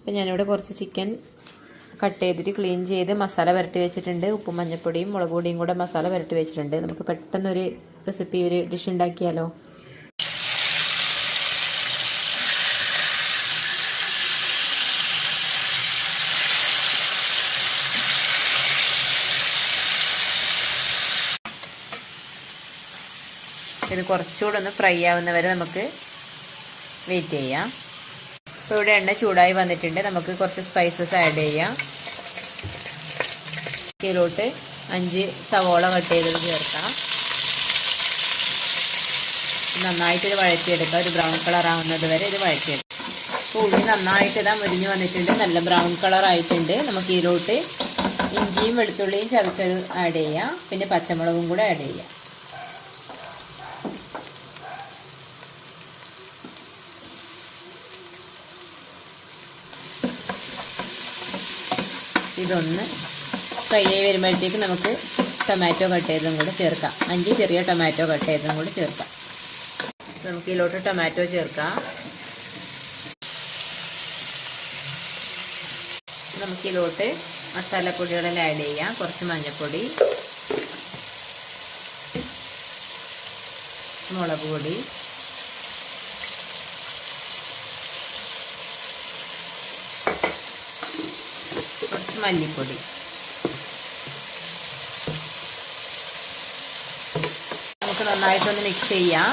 അപ്പോൾ ഞാനിവിടെ കുറച്ച് ചിക്കൻ കട്ട് ചെയ്തിട്ട് ക്ലീൻ ചെയ്ത് മസാല പുരട്ടി വെച്ചിട്ടുണ്ട്. ഉപ്പും മഞ്ഞൾപ്പൊടിയും മുളക് പൊടിയും കൂടെ മസാല പുരട്ടി വെച്ചിട്ടുണ്ട്. നമുക്ക് പെട്ടെന്നൊരു റെസിപ്പി ഒരു ഡിഷ് ഉണ്ടാക്കിയാലോ. ഇത് കുറച്ചുകൂടെ ഒന്ന് ഫ്രൈ ആവുന്നവരെ നമുക്ക് വെയിറ്റ് ചെയ്യാം. ഇപ്പോൾ ഇവിടെ എണ്ണ ചൂടായി വന്നിട്ടുണ്ട്. നമുക്ക് കുറച്ച് സ്പൈസസ് ആഡ് ചെയ്യാം. ഇതിലോട്ട് 5 സവോള കട്ട് ചെയ്തത് ചേർക്കാം. നന്നായിട്ട് ഇത് വഴറ്റിയെടുക്കാം. ഒരു ബ്രൗൺ കളർ ആവുന്നത് വരെ ഇത് വഴറ്റിയെടുക്കാം. അപ്പോൾ ഉള്ളി നന്നായിട്ട് ഇതാ മുരിഞ്ഞ് വന്നിട്ടുണ്ട്. നല്ല ബ്രൗൺ കളർ ആയിട്ടുണ്ട്. നമുക്ക് ഇതിലോട്ട് ഇഞ്ചിയും വെളുത്തുള്ളിയും ചതച്ചത് ആഡ് ചെയ്യാം. പിന്നെ പച്ചമുളകും കൂടെ ആഡ് ചെയ്യാം. ഇതൊന്ന് ഫ്രൈ ആയി വരുമ്പോഴത്തേക്ക് നമുക്ക് ടൊമാറ്റോ കട്ട് ചെയ്തതും കൂടെ ചേർക്കാം. 5 ചെറിയ ടൊമാറ്റോ കട്ട് ചെയ്തതും കൂടെ ചേർക്കാം. നമുക്ക് ഇതിലോട്ട് ടൊമാറ്റോ ചേർക്കാം. നമുക്കിതിലോട്ട് മസാലപ്പൊടികളെല്ലാം ആഡ് ചെയ്യാം. കുറച്ച് മഞ്ഞൾപ്പൊടി, മുളക് പൊടി, കുറച്ച് മല്ലിപ്പൊടി. നമുക്ക് നന്നായിട്ടൊന്ന് മിക്സ് ചെയ്യാം.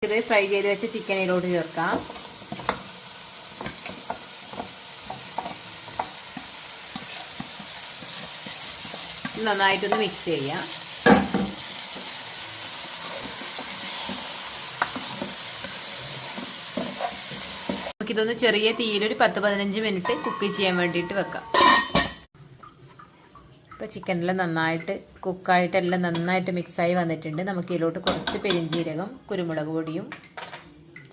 ഇത് ഫ്രൈ ചെയ്ത് വെച്ച ചിക്കനിലോട്ട് ചേർക്കാം. നന്നായിട്ടൊന്ന് മിക്സ് ചെയ്യാം. നമുക്കിതൊന്ന് ചെറിയ തീയിലൊരു 10-15 മിനിറ്റ് കുക്ക് ചെയ്യാൻ വേണ്ടിയിട്ട് വെക്കാം. ഇപ്പോൾ ചിക്കനെല്ലാം നന്നായിട്ട് കുക്കായിട്ടെല്ലാം നന്നായിട്ട് മിക്സായി വന്നിട്ടുണ്ട്. നമുക്ക് ഇതിലോട്ട് കുറച്ച് പെരിഞ്ജീരകം, കുരുമുളക് പൊടിയും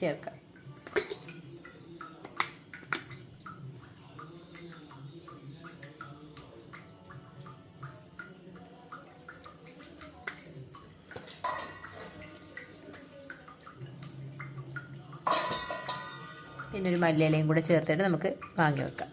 ചേർക്കാം. പിന്നെ ഒരു മല്ലിയിലയും കൂടെ ചേർത്തിട്ട് നമുക്ക് വാങ്ങി വെക്കാം.